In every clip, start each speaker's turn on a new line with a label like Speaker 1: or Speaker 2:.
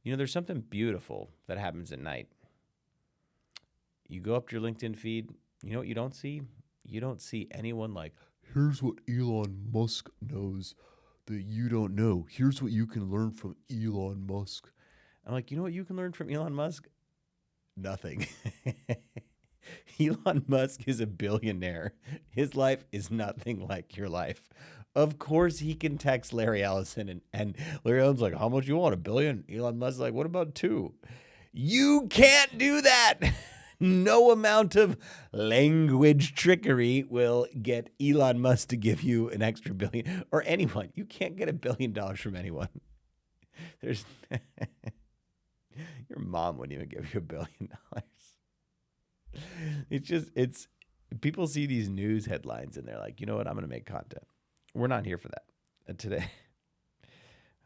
Speaker 1: You know, there's something beautiful that happens at night. You go up to your LinkedIn feed. You know what you don't see? You don't see anyone like, here's what Elon Musk knows that you don't know. Here's what you can learn from Elon Musk. I'm like, you know what you can learn from Elon Musk? Nothing. Elon Musk is a billionaire. His life is nothing like your life. Of course, he can text Larry Ellison, and Larry Ellison's like, how much you want? $1 billion? Elon Musk's like, what about 2? You can't do that. No amount of language trickery will get Elon Musk to give you an extra billion, or anyone. You can't get $1 billion from anyone. There's your mom wouldn't even give you $1 billion. It's people see these news headlines and they're like, you know what? I'm going to make content. We're not here for that. And today,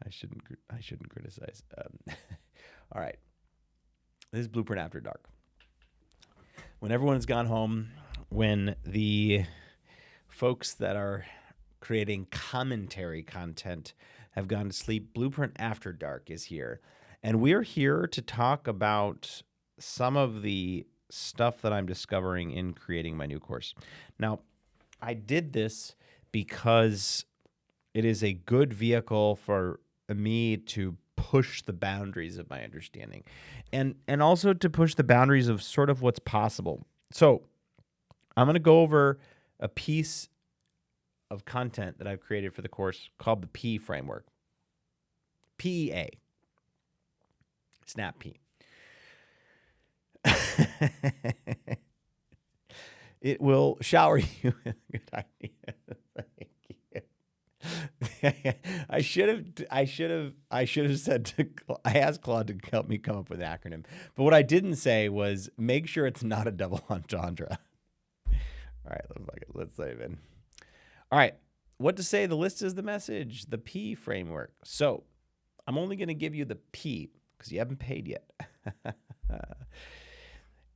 Speaker 1: I shouldn't criticize. All right. This is Blueprint After Dark. When everyone's gone home, when the folks that are creating commentary content have gone to sleep, Blueprint After Dark is here. And we're here to talk about some of the stuff that I'm discovering in creating my new course. Now, I did this because it is a good vehicle for me to push the boundaries of my understanding and also to push the boundaries of sort of what's possible. So I'm going to go over a piece of content that I've created for the course called the P framework. PEA. Snap P. It will shower you with good ideas. I should have said I asked Claude to help me come up with an acronym. But what I didn't say was make sure it's not a double entendre. All right, let's dive in. All right, what to say? The list is the message, the P framework. So I'm only going to give you the P because you haven't paid yet.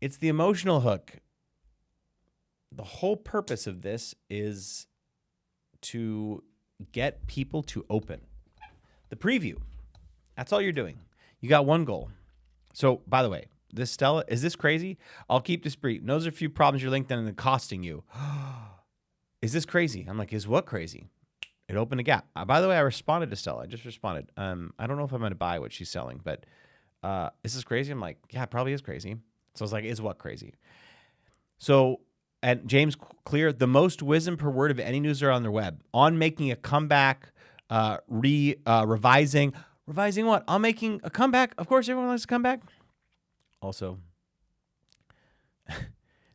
Speaker 1: It's the emotional hook. The whole purpose of this is to get people to open. The preview. That's all you're doing. You got one goal. So, by the way, this Stella, is this crazy? I'll keep this brief. Those are a few problems your LinkedIn and costing you. Is this crazy? I'm like, is what crazy? It opened a gap. By the way, I responded to Stella. I just responded. I don't know if I'm going to buy what she's selling, but is this crazy? I'm like, yeah, it probably is crazy. So I was like, is what crazy? So, and James Clear, the most wisdom per word of any newsletter on their web. On making a comeback, revising. Revising what? On making a comeback. Of course, everyone likes to come back. Also,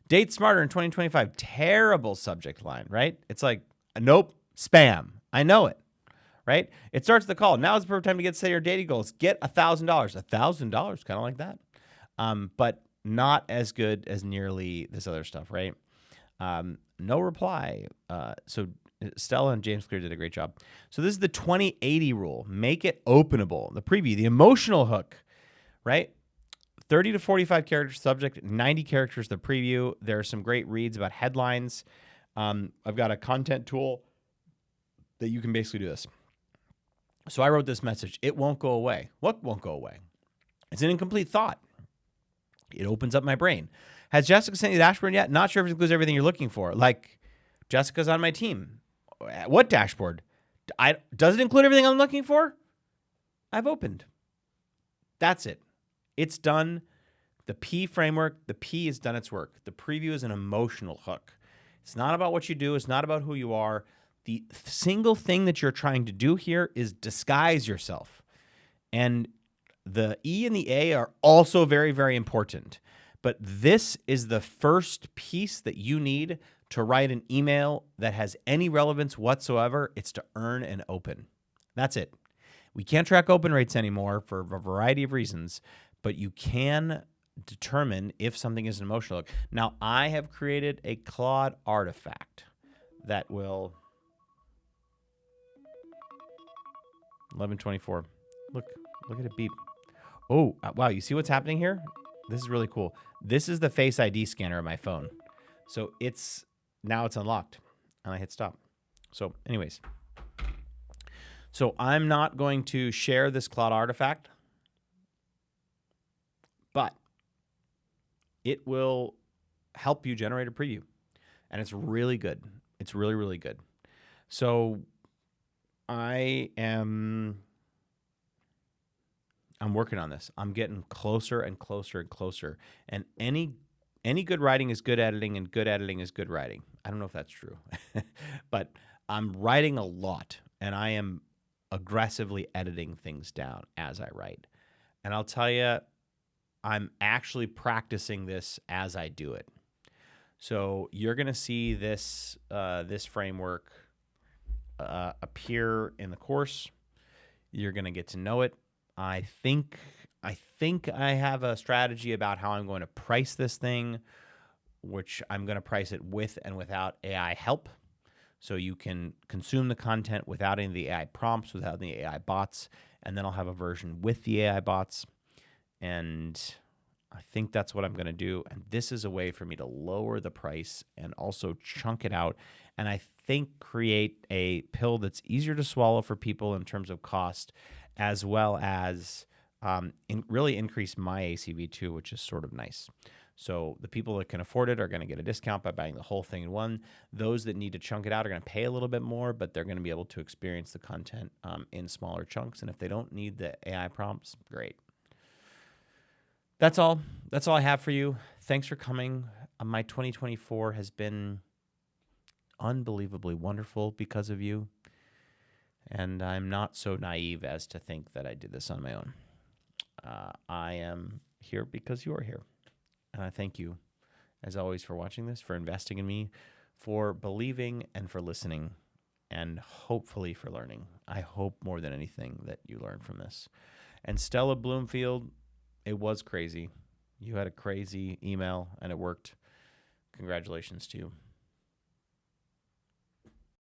Speaker 1: date smarter in 2025. Terrible subject line, right? It's like, nope, spam. I know it, right? It starts the call. Now is the perfect time to get set your dating goals. Get $1,000. $1,000, kind of like that. But not as good as nearly this other stuff, right? No reply. So Stella and James Clear did a great job. So this is the 2080 rule. Make it openable. The preview, the emotional hook, right? 30 to 45 characters subject, 90 characters the preview. There are some great reads about headlines. I've got a content tool that you can basically do this. So I wrote this message. It won't go away. What won't go away? It's an incomplete thought. It opens up my brain. Has Jessica sent you the dashboard yet? Not sure if it includes everything you're looking for. Like, Jessica's on my team. What dashboard? Does it include everything I'm looking for? I've opened. That's it. It's done. The P framework, the P has done its work. The preview is an emotional hook. It's not about what you do. It's not about who you are. The single thing that you're trying to do here is disguise yourself. And the E and the A are also very, very important. But this is the first piece that you need to write an email that has any relevance whatsoever. It's to earn an open. That's it. We can't track open rates anymore for a variety of reasons, but you can determine if something is an emotional hook. Now, I have created a Claude artifact that will... 11:24. Look at it beep. Oh, wow. You see what's happening here? This is really cool. This is the Face ID scanner of my phone. So now it's unlocked. And I hit stop. So anyways. So I'm not going to share this Claude artifact. but it will help you generate a preview. And it's really good. It's really, really good. So I'm working on this. I'm getting closer and closer and closer. And any good writing is good editing, and good editing is good writing. I don't know if that's true, but I'm writing a lot, and I am aggressively editing things down as I write. And I'll tell you, I'm actually practicing this as I do it. So you're going to see this framework appear in the course. You're going to get to know it. I think I have a strategy about how I'm going to price this thing, which I'm going to price it with and without AI help. So you can consume the content without any of the AI prompts, without any AI bots, and then I'll have a version with the AI bots. And I think that's what I'm going to do. And this is a way for me to lower the price and also chunk it out. And I think create a pill that's easier to swallow for people in terms of cost, as well as really increase my ACV too, which is sort of nice. So the people that can afford it are going to get a discount by buying the whole thing in one. Those that need to chunk it out are going to pay a little bit more, but they're going to be able to experience the content in smaller chunks. And if they don't need the AI prompts, great. That's all. That's all I have for you. Thanks for coming. My 2024 has been unbelievably wonderful because of you. And I'm not so naive as to think that I did this on my own. I am here because you are here. And I thank you, as always, for watching this, for investing in me, for believing, and for listening, and hopefully for learning. I hope more than anything that you learn from this. And Stella Bloomfield, it was crazy. You had a crazy email, and it worked. Congratulations to you.